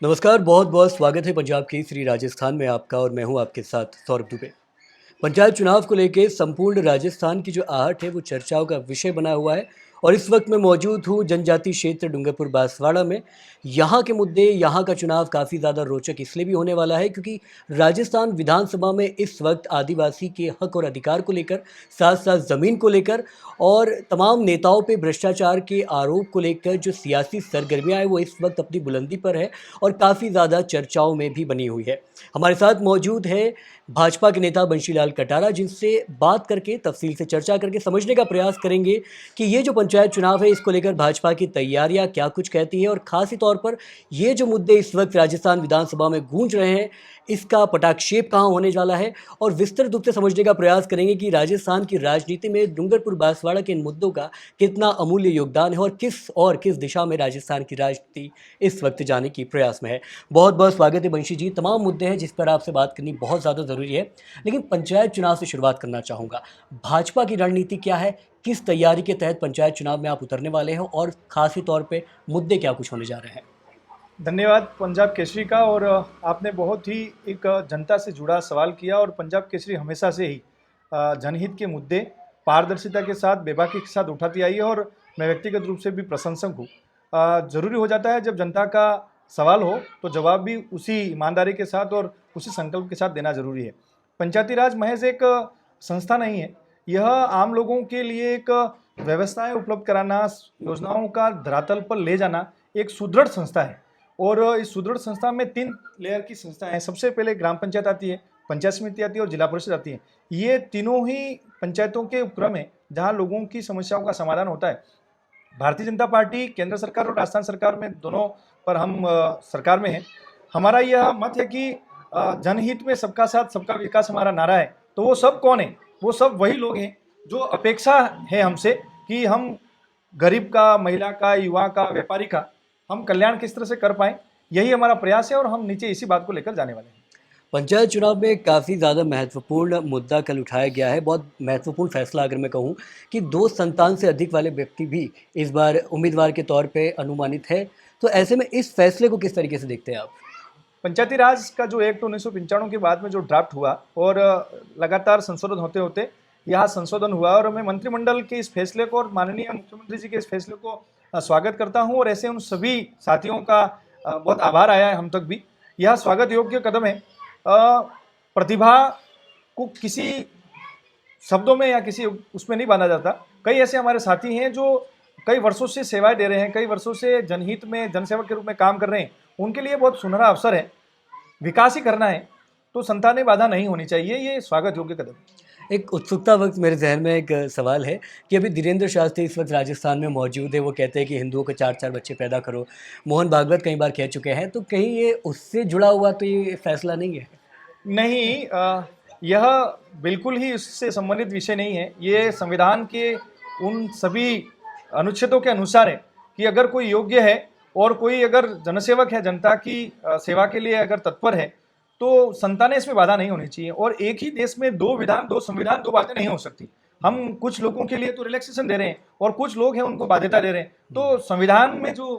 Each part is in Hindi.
नमस्कार, बहुत-बहुत स्वागत है पंजाब केसरी राजस्थान में आपका और मैं हूँ आपके साथ सौरभ दुबे। पंचायत चुनाव को लेके संपूर्ण राजस्थान की जो आहट है वो चर्चाओं का विषय बना हुआ है और इस वक्त मैं मौजूद हूँ जनजातीय क्षेत्र डूंगरपुर बांसवाड़ा में। यहाँ के मुद्दे, यहाँ का चुनाव काफ़ी ज़्यादा रोचक इसलिए भी होने वाला है क्योंकि राजस्थान विधानसभा में इस वक्त आदिवासी के हक और अधिकार को लेकर, साथ-साथ ज़मीन को लेकर और तमाम नेताओं पे भ्रष्टाचार के आरोप को लेकर जो सियासी सरगर्मियाँ हैं वो इस वक्त अपनी बुलंदी पर है और काफ़ी ज़्यादा चर्चाओं में भी बनी हुई है। हमारे साथ मौजूद है भाजपा के नेता बंशीलाल कटारा, जिनसे बात करके तफसील से चर्चा करके समझने का प्रयास करेंगे कि ये जो पंचायत चुनाव है इसको लेकर भाजपा की तैयारियां क्या कुछ कहती है और खासी तौर पर ये जो मुद्दे इस वक्त राजस्थान विधानसभा में गूंज रहे हैं इसका पटाक्षेप कहाँ होने वाला है और विस्तृत रूप से समझने का प्रयास करेंगे कि राजस्थान की राजनीति में डूंगरपुर बांसवाड़ा के इन मुद्दों का कितना अमूल्य योगदान है और किस दिशा में राजस्थान की राजनीति इस वक्त जाने की प्रयास में है। बहुत बहुत स्वागत है बंशी जी। तमाम मुद्दे हैं जिस पर आपसे बात करनी बहुत ज़्यादा ज़रूरी है, लेकिन पंचायत चुनाव से शुरुआत करना चाहूँगा। भाजपा की रणनीति क्या है? किस तैयारी के तहत पंचायत चुनाव में आप उतरने वाले हो और खासी तौर पे मुद्दे क्या कुछ होने जा रहे हैं? धन्यवाद पंजाब केसरी का। और आपने बहुत ही एक जनता से जुड़ा सवाल किया और पंजाब केसरी हमेशा से ही जनहित के मुद्दे पारदर्शिता के साथ, बेबाकी के साथ उठाती आई है और मैं व्यक्तिगत रूप से भी प्रशंसक हूँ। ज़रूरी हो जाता है जब जनता का सवाल हो तो जवाब भी उसी ईमानदारी के साथ और उसी संकल्प के साथ देना ज़रूरी है। पंचायती राज महज एक संस्था नहीं है, यह आम लोगों के लिए एक व्यवस्थाएं उपलब्ध कराना, योजनाओं का धरातल पर ले जाना एक सुदृढ़ संस्था है। और इस सुदृढ़ संस्था में 3 लेयर की संस्था है। सबसे पहले ग्राम पंचायत आती है, पंचायत समिति आती है और जिला परिषद आती है। ये तीनों ही पंचायतों के उपक्रम है जहाँ लोगों की समस्याओं का समाधान होता है। भारतीय जनता पार्टी केंद्र सरकार और राजस्थान सरकार में दोनों पर हम सरकार में हैं। हमारा यह मत है कि जनहित में सबका साथ सबका विकास हमारा नारा है। तो वो सब कौन है? वो सब वही लोग हैं जो अपेक्षा है हमसे कि हम गरीब का, महिला का, युवा का, व्यापारी का हम कल्याण किस तरह से कर पाएं, यही हमारा प्रयास है और हम नीचे इसी बात को लेकर जाने वाले हैं। पंचायत चुनाव में काफ़ी ज़्यादा महत्वपूर्ण मुद्दा कल उठाया गया है। बहुत महत्वपूर्ण फैसला अगर मैं कहूँ कि 2 संतान से अधिक वाले व्यक्ति भी इस बार उम्मीदवार के तौर पे अनुमानित है। तो ऐसे में इस फैसले को किस तरीके से देखते हैं आप? पंचायती राज का जो एक्ट 1995 के बाद में जो ड्राफ्ट हुआ और लगातार संशोधन होते होते यहाँ संशोधन हुआ और मैं मंत्रिमंडल के इस फैसले को और माननीय मुख्यमंत्री जी के इस फैसले को स्वागत करता हूँ और ऐसे उन सभी साथियों का बहुत आभार आया है हम तक भी। यह स्वागत योग्य कदम है। प्रतिभा को किसी शब्दों में या किसी उसमें नहीं बांधा जाता। कई ऐसे हमारे साथी हैं जो कई वर्षों से सेवाएं दे रहे हैं, कई वर्षों से जनहित में जनसेवक के रूप में काम कर रहे हैं। उनके लिए बहुत सुनहरा अवसर है, विकास ही करना है तो संतानें बाधा नहीं होनी चाहिए। ये स्वागत योग्य कदम। एक उत्सुकता वक्त मेरे जहन में एक सवाल है कि अभी धीरेन्द्र शास्त्री इस वक्त राजस्थान में मौजूद है। वो कहते हैं कि हिंदुओं को 4-4 बच्चे पैदा करो। मोहन भागवत कई बार कह चुके हैं, तो कहीं ये उससे जुड़ा हुआ तो ये फैसला नहीं है? नहीं, यह बिल्कुल ही उससे संबंधित विषय नहीं है। ये संविधान के उन सभी अनुच्छेदों के अनुसार है कि अगर कोई योग्य है और कोई अगर जनसेवक है, जनता की सेवा के लिए अगर तत्पर है तो संतानें इसमें बाधा नहीं होनी चाहिए। और एक ही देश में 2 विधान, 2 संविधान, 2 बातें नहीं हो सकती। हम कुछ लोगों के लिए तो रिलैक्सेशन दे रहे हैं और कुछ लोग हैं उनको बाध्यता दे रहे हैं। तो संविधान में जो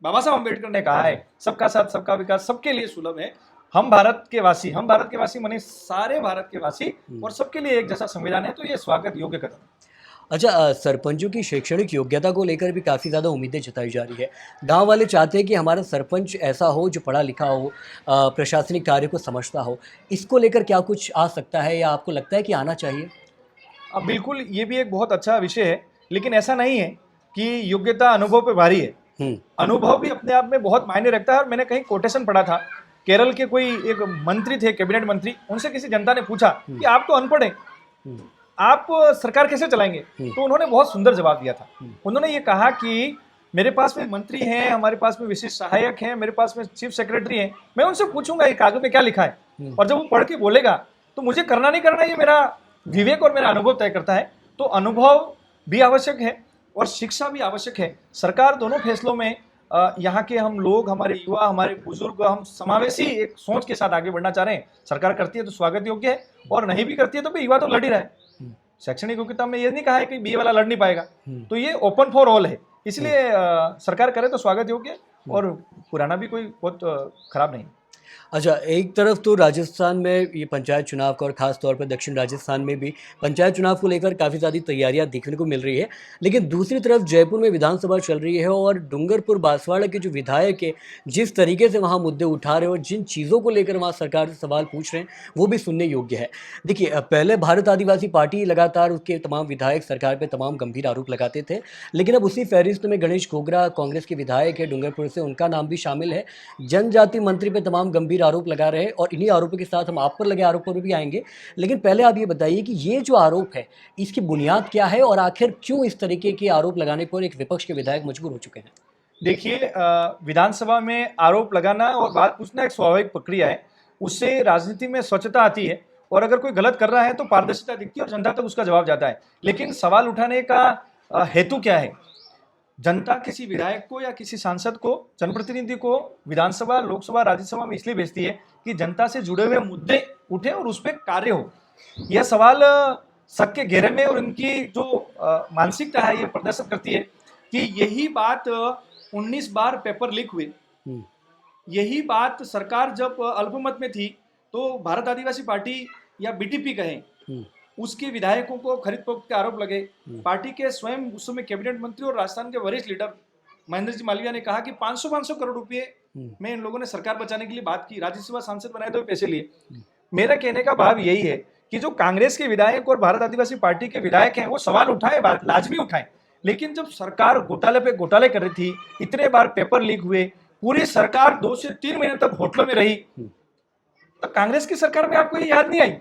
बाबा साहब अम्बेडकर ने कहा है सबका साथ सबका विकास सबके लिए सुलभ है। हम भारत के वासी माने सारे भारत के वासी और सबके लिए एक जैसा संविधान है। तो ये स्वागत योग्य कदम है। अच्छा, सरपंचों की शैक्षणिक योग्यता को लेकर भी काफ़ी ज़्यादा उम्मीदें जताई जा रही है। गांव वाले चाहते हैं कि हमारा सरपंच ऐसा हो जो पढ़ा लिखा हो, प्रशासनिक कार्य को समझता हो। इसको लेकर क्या कुछ आ सकता है या आपको लगता है कि आना चाहिए? अब बिल्कुल ये भी एक बहुत अच्छा विषय है, लेकिन ऐसा नहीं है कि योग्यता अनुभव पे भारी है। अनुभव भी अपने आप में बहुत मायने रखता है। और मैंने कहीं कोटेशन पढ़ा था, केरल के कोई एक मंत्री थे, कैबिनेट मंत्री, उनसे किसी जनता ने पूछा कि आप तो अनपढ़ हैं, आप सरकार कैसे चलाएंगे? तो उन्होंने बहुत सुंदर जवाब दिया था। उन्होंने ये कहा कि मेरे पास में मंत्री हैं, हमारे पास में विशेष सहायक हैं, मेरे पास में चीफ सेक्रेटरी हैं, मैं उनसे पूछूंगा ये कागज में क्या लिखा है और जब वो पढ़ के बोलेगा तो मुझे करना नहीं करना ये मेरा विवेक और मेरा अनुभव तय करता है। तो अनुभव भी आवश्यक है और शिक्षा भी आवश्यक है। सरकार दोनों फैसलों में यहाँ के हम लोग, हमारे युवा, हमारे बुजुर्ग, हम समावेशी एक सोच के साथ आगे बढ़ना चाह रहे हैं। सरकार करती है तो स्वागत योग्य है और नहीं भी करती है तो भी युवा तो लड़ ही रहा है। शैक्षणिक योग्यता में ये नहीं कहा है कि बी वाला लड़ नहीं पाएगा। तो ये ओपन फॉर ऑल है, इसलिए सरकार करे तो स्वागत योग्य है और पुराना भी कोई बहुत खराब नहीं। अच्छा, एक तरफ तो राजस्थान में ये पंचायत चुनाव का और ख़ास तौर पर दक्षिण राजस्थान में भी पंचायत चुनाव को लेकर काफ़ी सारी तैयारियां देखने को मिल रही है। लेकिन दूसरी तरफ जयपुर में विधानसभा चल रही है और डूंगरपुर बांसवाड़ा के जो विधायक है, जिस तरीके से वहाँ मुद्दे उठा रहे हैं और जिन चीज़ों को लेकर वहाँ सरकार से सवाल पूछ रहे हैं, वो भी सुनने योग्य है। देखिए पहले भारत आदिवासी पार्टी लगातार उसके तमाम विधायक सरकार पर तमाम गंभीर आरोप लगाते थे, लेकिन अब उसी फहरिस्त में गणेश घोगरा कांग्रेस के विधायक है डूंगरपुर से, उनका नाम भी शामिल है। जनजाति मंत्री पे तमाम गंभीर आरोप लगा रहे हैं और इन्हीं आरोपों के साथ हम आप पर लगे आरोपों पर भी आएंगे। लेकिन पहले आप ये बताइए कि ये जो आरोप है, इसकी बुनियाद क्या है और आखिर क्यों इस तरीके के आरोप लगाने पर एक विपक्ष के विधायक मजबूर हो चुके हैं? देखिए, विधानसभा में आरोप लगाना और बात पूछना एक स्वाभाविक प्रक्रिया है। उससे राजनीति में स्वच्छता आती है और अगर कोई गलत कर रहा है तो पारदर्शिता दिखती है और जनता तक उसका जवाब जाता है। लेकिन सवाल उठाने का हेतु क्या है? जनता किसी विधायक को या किसी सांसद को, जनप्रतिनिधि को विधानसभा, लोकसभा, राज्यसभा में इसलिए भेजती है कि जनता से जुड़े हुए मुद्दे उठे और उस पर कार्य हो। यह सवाल सबके घेरे में और उनकी जो मानसिकता है ये प्रदर्शित करती है कि यही बात 19 बार पेपर लीक हुए। यही बात सरकार जब अल्पमत में थी तो भारत आदिवासी पार्टी या बीटीपी कहें, उसके विधायकों को खरीद फरोख्त के आरोप लगे। पार्टी के स्वयं उस समय कैबिनेट मंत्री और राजस्थान के वरिष्ठ लीडर महेंद्र जी मालवीय ने कहा कि 500 करोड़ रुपए में इन लोगों ने सरकार बचाने के लिए बात की, राज्यसभा सांसद बनाए तो पैसे लिए। मेरा कहने का भाव यही है कि जो कांग्रेस के विधायक और भारत आदिवासी पार्टी के विधायक हैं वो सवाल उठाए, बात लाजमी उठाए। लेकिन जब सरकार घोटाले पे घोटाले कर रही थी, इतने बार पेपर लीक हुए, पूरी सरकार 2 से 3 महीने तक होटलों में रही, तो कांग्रेस की सरकार में आपको ये याद नहीं आई?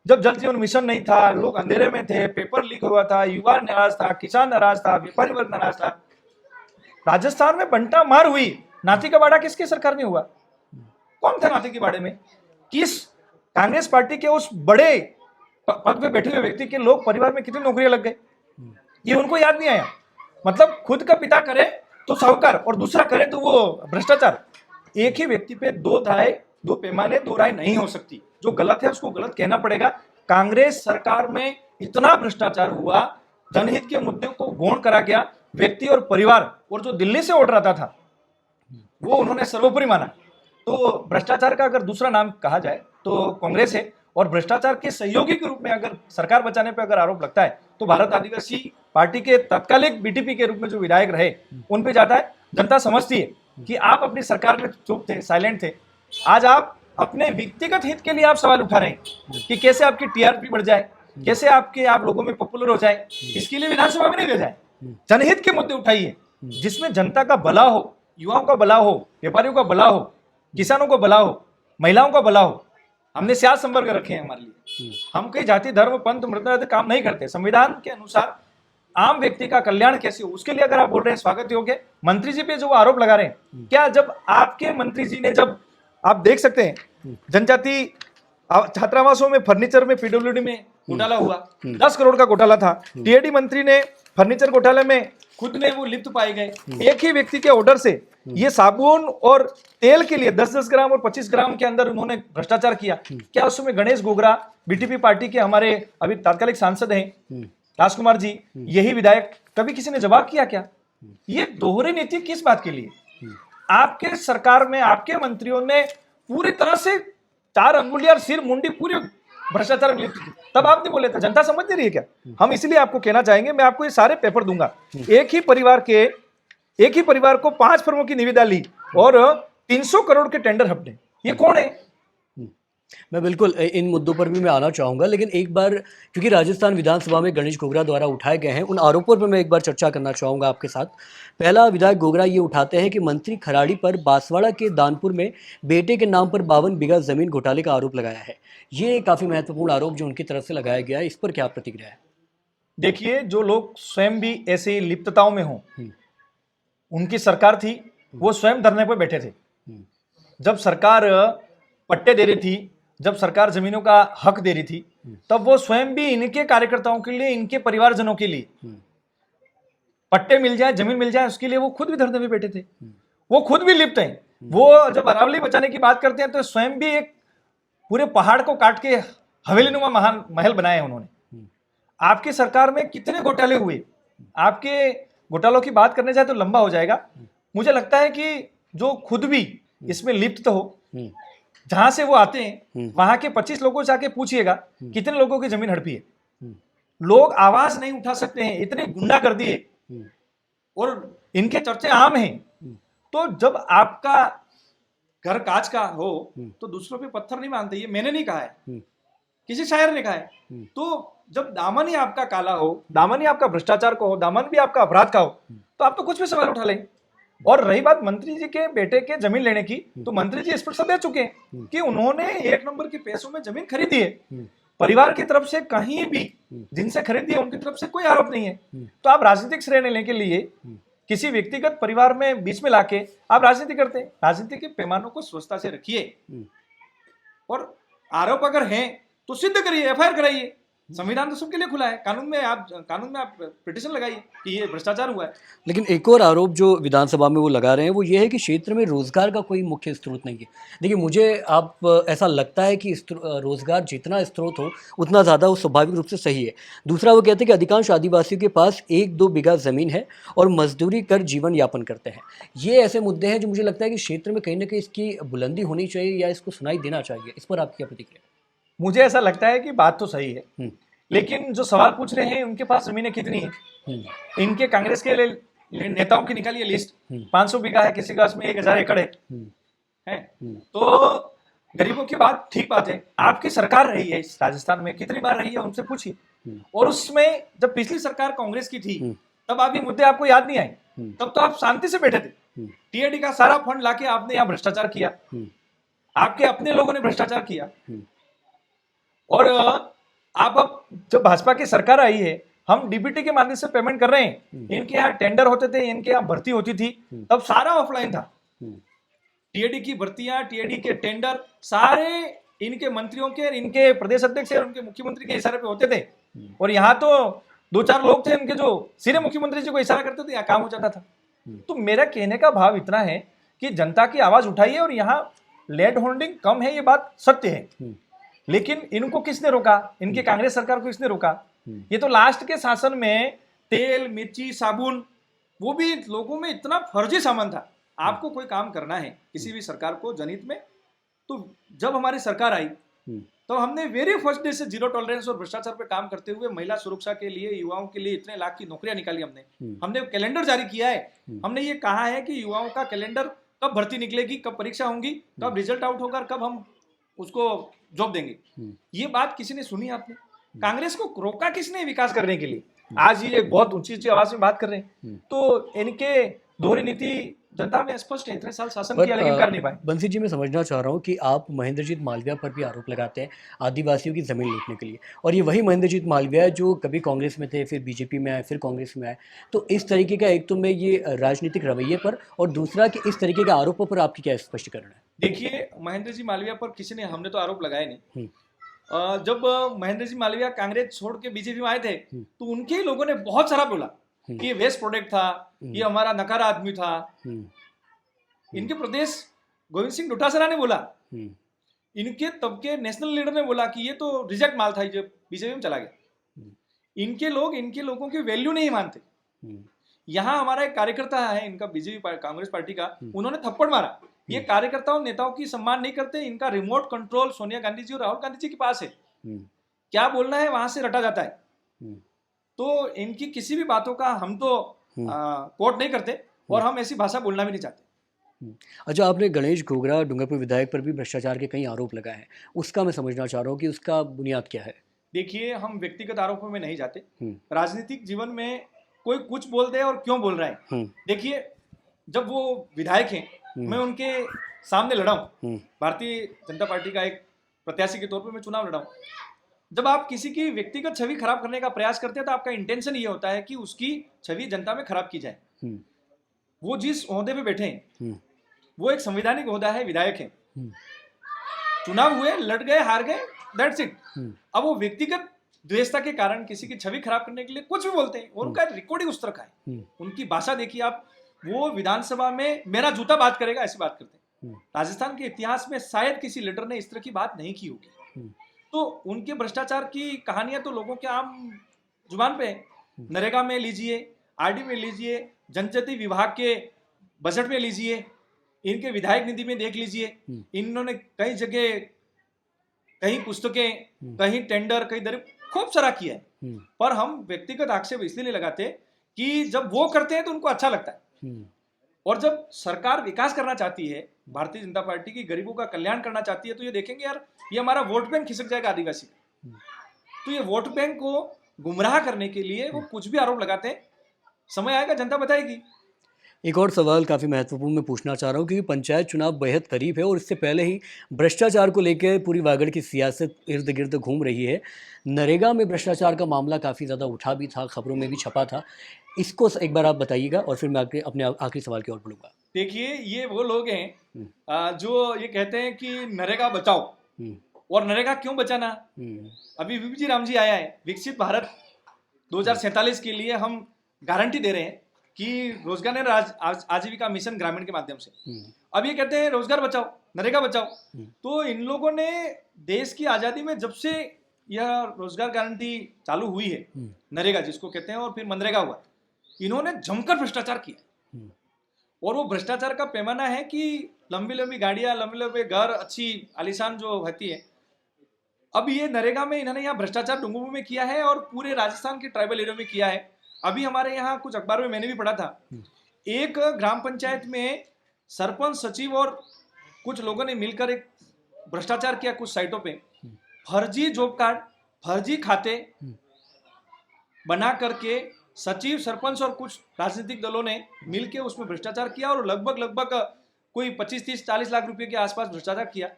जब जल जीवन मिशन नहीं था, लोग अंधेरे में थे, पेपर लीक हुआ था, युवा नाराज था, किसान नाराज था, व्यापारी वर्ग नाराज था। राजस्थान में बंटा मार हुई, नाथी का बाड़ा किसकी सरकार में हुआ? कौन था नाथी के बाड़े में? किस कांग्रेस पार्टी के उस बड़े पद पे बैठे हुए व्यक्ति के लोग परिवार में कितनी नौकरियां लग गए? ये उनको याद नहीं आया। मतलब खुद का पिता करे तो साहूकार और दूसरा करे तो वो भ्रष्टाचार। एक ही व्यक्ति पे दो धाए, दो पैमाने, दो राय नहीं हो सकती। जो गलत है उसको गलत कहना पड़ेगा। कांग्रेस सरकार में इतना भ्रष्टाचार हुआ, जनहित के मुद्दों को गौण करा गया, व्यक्ति और परिवार और जो दिल्ली से वोट रहा था वो उन्होंने सर्वोपरि माना। तो भ्रष्टाचार का अगर दूसरा नाम कहा जाए तो कांग्रेस है, और भ्रष्टाचार के सहयोगी के रूप में अगर सरकार बचाने पर अगर आरोप लगता है तो भारत आदिवासी पार्टी के तत्कालिक बीटीपी के रूप में जो विधायक रहे उन पे जाता है। जनता समझती है कि आप अपनी सरकार में चुप थे, साइलेंट थे। आज आप अपने व्यक्तिगत हित के लिए आप सवाल उठा रहे हैं कि कैसे आपकी टीआरपी बढ़ जाए, कैसे आप लोगों में पॉपुलर हो जाए। इसके लिए विधानसभा में नहीं भेजा है। जनहित के मुद्दे उठाइए जिसमें जनता का भला हो, युवाओं का भला हो, व्यापारियों का भला हो, किसानों का भला हो, महिलाओं का भला हो। हमने सियासत संवर्ग रखे हैं हमारे लिए। हम कई जाति, धर्म, पंथ, मृत काम नहीं करते। संविधान के अनुसार आम व्यक्ति का कल्याण कैसे हो उसके लिए अगर आप बोल रहे हैं स्वागत योग्य। मंत्री जी पे जो आरोप लगा रहे हैं, क्या जब आपके मंत्री जी ने, जब आप देख सकते हैं जनजाति छात्रावासों में फर्नीचर में पीडब्ल्यूडी में घोटाला हुआ, 10 करोड़ का घोटाला था। टीएडी मंत्री ने फर्नीचर घोटाले में खुद ने वो लिप्त पाए गए। एक ही व्यक्ति के ऑर्डर से ये साबुन और तेल के लिए 10-10 ग्राम और 25 ग्राम के अंदर उन्होंने भ्रष्टाचार किया। क्या उस समय गणेश घोगरा बीटीपी पार्टी के हमारे अभी तात्कालिक सांसद हैं राजकुमार जी, यही विधायक, कभी किसी ने जवाब किया क्या? ये दोहरी नीति किस बात के लिए? आपके सरकार में आपके मंत्रियों ने पूरी तरह से 4 अंगुलियां, सिर मुंडी पूरी भ्रष्टाचार में लिप्त थी। तब आप नहीं बोले थे? जनता समझ नहीं रही है क्या? हम इसलिए आपको कहना चाहेंगे, मैं आपको ये सारे पेपर दूंगा। एक ही परिवार को 5 फर्मों की निविदा ली और 300 करोड़ के टेंडर हपने। ये कौन है? मैं बिल्कुल इन मुद्दों पर भी मैं आना चाहूँगा, लेकिन एक बार क्योंकि राजस्थान विधानसभा में गणेश घोगरा द्वारा उठाए गए हैं उन आरोपों पर मैं एक बार चर्चा करना चाहूँगा आपके साथ। पहला, विधायक घोगरा ये उठाते हैं कि मंत्री खराड़ी पर बांसवाड़ा के दानपुर में बेटे के नाम पर 52 बीघा जमीन घोटाले का आरोप लगाया है। ये काफ़ी महत्वपूर्ण आरोप जो उनकी तरफ से लगाया गया है, इस पर क्या प्रतिक्रिया है? देखिए, जो लोग स्वयं भी ऐसी लिप्तताओं में हों, उनकी सरकार थी, वो स्वयं धरने पर बैठे थे। जब सरकार पट्टे दे रही थी, जब सरकार जमीनों का हक दे रही थी, तब वो स्वयं भी इनके कार्यकर्ताओं के लिए, इनके परिवारजनों के लिए पट्टे मिल जाए, जमीन मिल जाए, उसके लिए वो खुद भी धरने में बैठे थे। वो खुद भी लिप्त हैं। वो जब अरावली बचाने की बात करते हैं तो स्वयं भी एक पूरे पहाड़ को काट के हवेलीनुमा महान महल बनाए उन्होंने। आपकी सरकार में कितने घोटाले हुए? आपके घोटालों की बात करने जाए तो लंबा हो जाएगा। मुझे लगता है कि जो खुद भी इसमें लिप्त हो, हम्म, जहां से वो आते हैं वहां के 25 लोगों से आके पूछिएगा कितने लोगों की जमीन हड़पी है। हम्म, लोग आवाज नहीं उठा सकते हैं, इतने गुंडागर्दी है हम्म, और इनके चर्चे आम हैं। तो जब आपका घर कांच का हो तो दूसरों पे पत्थर नहीं मारते, ये मैंने नहीं कहा है, हम्म, किसी शायर ने कहा है। तो जब दामन ही आपका काला हो, दामन ही आपका भ्रष्टाचार का हो, दामन भी आपका अपराध का हो, तो आप तो कुछ भी सवाल उठा लें। और रही बात मंत्री जी के बेटे के जमीन लेने की, तो मंत्री जी स्पष्ट दे चुके हैं कि उन्होंने 1 नंबर के पैसों में जमीन खरीदी है। परिवार की तरफ से कहीं भी जिनसे खरीदी है उनकी तरफ से कोई आरोप नहीं है। तो आप राजनीतिक श्रेय लेने के लिए किसी व्यक्तिगत परिवार में बीच में लाके आप राजनीति करते हैं। राजनीति के पैमानों को स्वच्छता से रखिए और आरोप अगर हैं तो सिद्ध करिए, एफआईआर कराइए। संविधान तो सबके लिए खुला है, कानून में आप पिटीशन लगाइए कि ये भ्रष्टाचार हुआ है। लेकिन एक और आरोप जो विधानसभा में वो लगा रहे हैं वो ये है कि क्षेत्र में रोजगार का कोई मुख्य स्रोत नहीं है। देखिए मुझे ऐसा लगता है कि रोजगार जितना स्रोत हो उतना ज़्यादा वो स्वाभाविक रूप से सही है। दूसरा वो कहते हैं कि अधिकांश आदिवासियों के पास 1-2 बीघा ज़मीन है और मजदूरी कर जीवन यापन करते हैं। ये ऐसे मुद्दे हैं जो मुझे लगता है कि क्षेत्र में कहीं ना कहीं इसकी बुलंदी होनी चाहिए या इसको सुनाई देना चाहिए। इस पर आपकी क्या प्रतिक्रिया? मुझे ऐसा लगता है कि बात तो सही है, लेकिन जो सवाल पूछ रहे हैं उनके पास जमीनें कितनी है। इनके कांग्रेस के नेताओं की निकालिए लिस्ट, 500 बीघा है, किसी का उसमें 1000 एकड़ है। तो गरीबों की बात ठीक बात है, आपकी सरकार रही है इस राजस्थान में, कितनी बार रही है उनसे पूछिए। और उसमें जब पिछली सरकार कांग्रेस की थी तब आप ये मुद्दे आपको याद नहीं आए, तब तो आप शांति से बैठे थे। टीएडी का सारा फंड लाके आपने यहाँ भ्रष्टाचार किया, आपके अपने लोगों ने भ्रष्टाचार किया। और आप अब जब भाजपा की सरकार आई है, हम डीबीटी के माध्यम से पेमेंट कर रहे हैं। इनके यहाँ टेंडर होते थे, इनके यहाँ भर्ती होती थी, तब सारा ऑफलाइन था। टीएडी की भर्तियां, टीएडी के टेंडर सारे इनके मंत्रियों के, इनके प्रदेश अध्यक्ष और उनके मुख्यमंत्री के इशारे पे होते थे। और यहाँ तो 2-4 लोग थे इनके जो सीधे मुख्यमंत्री जी को इशारा करते थे, यहाँ काम हो जाता था। तो मेरा कहने का भाव इतना है कि जनता की आवाज उठाइए, और यहाँ लैंड होल्डिंग कम है, ये बात सत्य है, लेकिन इनको किसने रोका? इनके कांग्रेस सरकार को किसने रोका? ये तो लास्ट के शासन में तेल, मिर्ची, साबुन, वो भी लोगों में इतना फर्जी सामान था। आपको कोई काम करना है किसी भी सरकार को जनहित में, तो जब हमारी सरकार आई तो हमने वेरी फर्स्ट डे से जीरो टॉलरेंस और भ्रष्टाचार पे काम करते हुए महिला सुरक्षा के लिए, युवाओं के लिए इतने लाख की नौकरियां निकाली। हमने कैलेंडर जारी किया है। हमने ये कहा है कि युवाओं का कैलेंडर कब भर्ती निकलेगी, कब परीक्षा होंगी, कब रिजल्ट आउट होगा, कब हम उसको जॉब देंगे। ये बात किसी ने सुनी? आपने? कांग्रेस को रोका किसने विकास करने के लिए? आज ये बहुत ऊंची ऊंची आवाज में बात कर रहे हैं। तो इनके दोहरी नीति जनता में स्पष्ट है, इतने साल शासन किया लेकिन कर नहीं पाए। बंसी जी, मैं समझना चाह रहा हूँ कि आप महेंद्रजीत मालवीया पर भी आरोप लगाते हैं आदिवासियों की ज़मीन लूटने के लिए, और ये वही महेंद्रजीत मालवीया है जो कभी कांग्रेस में थे, फिर बीजेपी में आए, फिर कांग्रेस में आए। तो इस तरीके का, एक तो मैं ये राजनीतिक रवैये पर, और दूसरा कि इस तरीके के आरोपों पर आपकी क्या स्पष्टीकरण है? देखिए, महेंद्र जी मालवीया पर किसी ने, हमने तो आरोप लगाए नहीं। जब महेंद्र जी मालवीया कांग्रेस छोड़ के बीजेपी में आए थे तो उनके ही लोगों ने बहुत सारा बोला कि ये वेस्ट प्रोडक्ट था, ये हमारा नकारा आदमी था। इनके प्रदेश गोविंद सिंह डोटासरा ने बोला, इनके तब के नेशनल लीडर ने बोला कि ये तो रिजेक्ट माल था, जो बीजेपी में चला गया। इनके लोग इनके लोगों की वैल्यू नहीं मानते। यहाँ हमारा एक कार्यकर्ता है इनका, बीजेपी कांग्रेस पार्टी का, उन्होंने थप्पड़ मारा। ये कार्यकर्ताओं नेताओं की सम्मान नहीं करते। इनका रिमोट कंट्रोल सोनिया गांधी जी और राहुल गांधी जी के पास है। क्या बोलना है वहां से रटा जाता है। तो इनकी किसी भी बातों का हम तो कोट नहीं करते, और हम ऐसी भाषा बोलना भी नहीं चाहते। अच्छा, आपने गणेश घोगरा डूंगरपुर विधायक पर भी भ्रष्टाचार के कई आरोप लगाए हैं, उसका मैं समझना चाह रहा हूँ कि उसका बुनियाद क्या है? देखिए, हम व्यक्तिगत आरोपों में नहीं जाते। राजनीतिक जीवन में कोई कुछ बोल दे और क्यों बोल रहा है। देखिए, जब वो विधायक हैं, मैं उनके सामने लड़ा हूं, भारतीय जनता पार्टी का एक प्रत्याशी के तौर पे मैं चुनाव लड़ा हूं। जब आप किसी की व्यक्तिगत छवि खराब करने का प्रयास करते हैं तो आपका इंटेंशन ये होता है कि उसकी छवि जनता में खराब की जाए। वो जिस ओहदे पे बैठे हैं वो एक संवैधानिक ओहदा है, विधायक है। चुनाव हुए, लड़ गए, हार गए, दैट्स इट। अब वो व्यक्तिगत द्वेषता के कारण किसी की छवि खराब करने के लिए कुछ भी बोलते हैं, और उनका रिकॉर्डिंग उस तरह का है। उनकी भाषा देखिए आप, वो विधानसभा में मेरा जूता बात करेगा ऐसी बात करते हैं। राजस्थान के इतिहास में शायद किसी लीडर ने इस तरह की बात नहीं की होगी। तो उनके भ्रष्टाचार की कहानियां तो लोगों के आम जुबान पे है। नरेगा में लीजिए, आरडी में लीजिए, जनजाति विभाग के बजट में लीजिए, इनके विधायक निधि में देख लीजिए, इन्होंने कई जगह, कहीं पुस्तकें, कहीं टेंडर, कहीं दर खूब सारा किया है। पर हम व्यक्तिगत आक्षेप इसलिए नहीं लगाते कि जब वो करते हैं तो उनको अच्छा लगता है, और जब सरकार विकास करना चाहती है, भारतीय जनता पार्टी की गरीबों का कल्याण करना चाहती है, तो ये देखेंगे यार ये हमारा वोट बैंक खिसक जाएगा आदिवासी, तो ये वोट बैंक को गुमराह करने के लिए वो कुछ भी आरोप लगाते हैं। समय आएगा, जनता बताएगी। एक और सवाल काफ़ी महत्वपूर्ण मैं पूछना चाह रहा हूँ, क्योंकि पंचायत चुनाव बेहद करीब है और इससे पहले ही भ्रष्टाचार को लेकर पूरी वागड़ की सियासत इर्द गिर्द घूम रही है। नरेगा में भ्रष्टाचार का मामला काफ़ी ज़्यादा उठा भी था, खबरों में भी छपा था। इसको एक बार आप बताइएगा और फिर मैं अपने आखिरी सवाल की ओर बढ़ूंगा। देखिए, ये वो लोग हैं जो ये कहते हैं कि नरेगा बचाओ, और नरेगा क्यों बचाना। अभी वीपी राम जी आया है, विकसित भारत 2047 के लिए हम गारंटी दे रहे हैं कि रोजगार ने आजीविका मिशन ग्रामीण के माध्यम से। अब ये कहते हैं रोजगार बचाओ, नरेगा बचाओ। तो इन लोगों ने देश की आजादी में जब से यह रोजगार गारंटी चालू हुई है, नरेगा जिसको कहते हैं, और फिर मनरेगा हुआ, इन्होंने जमकर भ्रष्टाचार किया। और वो भ्रष्टाचार का पैमाना है कि लंबी लंबी गाड़ियां, लंबे लंबे घर, अच्छी आलीशान जो होती है। अब ये नरेगा में इन्होंने यहाँ भ्रष्टाचार डुंगुबू में किया है और पूरे राजस्थान के ट्राइबल एरिया में किया है। अभी हमारे यहाँ कुछ अखबार में मैंने भी पढ़ा था, एक ग्राम पंचायत में सरपंच, सचिव और कुछ लोगों ने मिलकर एक भ्रष्टाचार किया कुछ साइटों पे। फर्जी जॉब कार्ड, फर्जी खाते बना करके सचिव, सरपंच और कुछ राजनीतिक दलों ने मिलकर उसमें भ्रष्टाचार किया, और लगभग कोई 25, 30, 40 लाख रुपए के आसपास भ्रष्टाचार किया।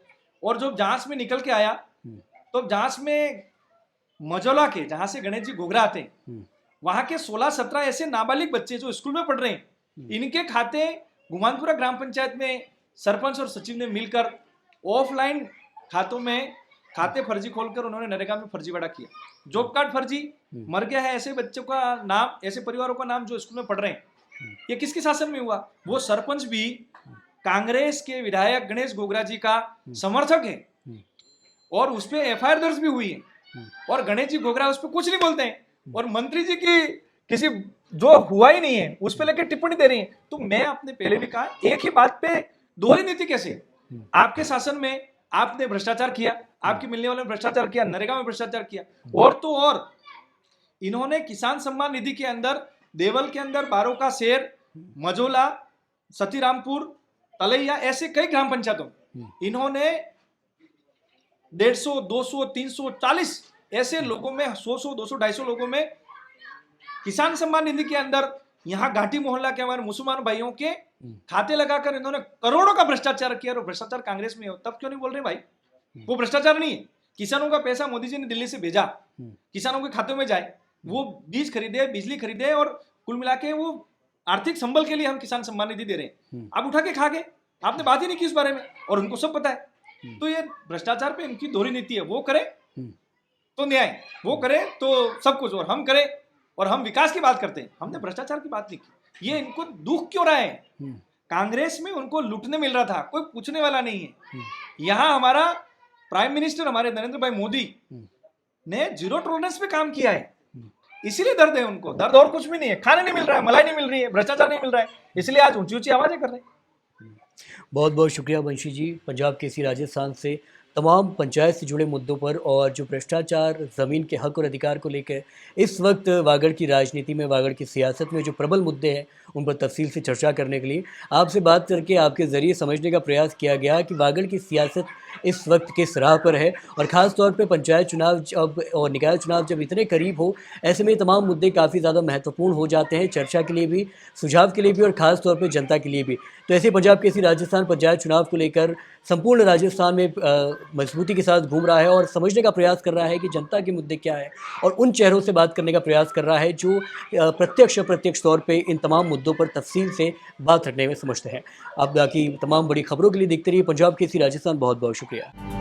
और जब जांच में निकल के आया, तो जांच में मजोला के, जहां से गणेश जी घोगरा आते हैं, वहां के 16-17 ऐसे नाबालिग बच्चे जो स्कूल में पढ़ रहे हैं, इनके खाते गुमानपुरा ग्राम पंचायत में सरपंच और सचिव ने मिलकर ऑफलाइन खातों में खाते फर्जी खोलकर उन्होंने नरेगा में फर्जीवाड़ा किया। जॉब कार्ड फर्जी, मर गया है ऐसे बच्चों का नाम, ऐसे परिवारों का नाम जो स्कूल में पढ़ रहे हैं। ये किसके शासन में हुआ? वो सरपंच भी कांग्रेस के विधायक गणेश घोगरा जी का समर्थक है, और उस पर एफआईआर दर्ज भी हुई है, और गणेश जी घोगरा उस पर कुछ नहीं बोलते हैं, और मंत्री जी की किसी जो हुआ ही नहीं है उस पर लेकर टिप्पणी दे रही है। तो मैं आपने पहले भी कहा, एक ही बात पे दोहरी नीति कैसे? आपके शासन में आपने भ्रष्टाचार किया, आपके मिलने वाले ने भ्रष्टाचार किया, नरेगा में भ्रष्टाचार किया, और तो और इन्होंने किसान सम्मान निधि के अंदर, देवल के अंदर, बारो का शेर, मजोला, सतीरामपुर, तलैया, ऐसे कई ग्राम पंचायतों इन्होंने 150, 200, 340 ऐसे लोगों में, 100, 200, 250 लोगों में किसान सम्मान निधि के अंदर, यहाँ घाटी मोहल्ला के हमारे मुसलमान भाइयों के खाते लगाकर इन्होंने करोड़ों का भ्रष्टाचार किया। और भ्रष्टाचार कांग्रेस में हो तब क्यों नहीं बोल रहे भाई? वो भ्रष्टाचार नहीं है। किसानों का पैसा मोदी जी ने दिल्ली से भेजा, किसानों के खातों में जाए, वो बीज खरीदे, बिजली खरीदे, और कुल मिला के वो आर्थिक संबल के लिए हम किसान सम्मान निधि दे रहे हैं। आप उठा के खा गए, आपने बात ही नहीं की इस बारे में, और उनको सब पता है। तो ये भ्रष्टाचार पे इनकी दोहरी नीति है, वो करे तो न्याय, वो करे तो सब कुछ, और हम करें और हम विकास की बात करते हैं, हमने भ्रष्टाचार की बात नहीं की। ये इनको दुख क्यों रहा है? कांग्रेस में उनको लूटने मिल रहा था, कोई पूछने वाला नहीं है। यहाँ हमारा प्राइम मिनिस्टर, हमारे नरेंद्र भाई मोदी ने जीरो टॉलरेंस पे काम किया है, इसीलिए दर्द है उनको। दर्द और कुछ भी नहीं है, खाने नहीं मिल रहा है, मलाई नहीं मिल रही है, भ्रष्टाचार नहीं मिल रहा है, इसलिए आज ऊंची ऊंची आवाजें कर रहे हैं। बहुत बहुत शुक्रिया वंशी जी, पंजाब केसरी राजस्थान से तमाम पंचायत से जुड़े मुद्दों पर और जो भ्रष्टाचार, ज़मीन के हक और अधिकार को लेकर इस वक्त वागड़ की राजनीति में, वागड़ की सियासत में जो प्रबल मुद्दे हैं उन पर तफसील से चर्चा करने के लिए आपसे बात करके आपके ज़रिए समझने का प्रयास किया गया कि वागड़ की सियासत इस वक्त किस राह पर है, और ख़ास तौर पे पंचायत चुनाव जब और निकाय चुनाव जब इतने करीब हो, ऐसे में तमाम मुद्दे काफ़ी ज़्यादा महत्वपूर्ण हो जाते हैं, चर्चा के लिए भी, सुझाव के लिए भी, और ख़ास तौर पे जनता के लिए भी। तो ऐसे पंजाब केसरी राजस्थान पंचायत चुनाव को लेकर संपूर्ण राजस्थान में मजबूती के साथ घूम रहा है और समझने का प्रयास कर रहा है कि जनता के मुद्दे क्या है, और उन चेहरों से बात करने का प्रयास कर रहा है जो प्रत्यक्ष अप्रत्यक्ष तौर पे इन तमाम मुद्दों पर तफसील से बात रखने में समझते हैं। आप बाकी तमाम बड़ी खबरों के लिए देखते रहिए पंजाब केसरी राजस्थान। बहुत बहुत शुक्रिया।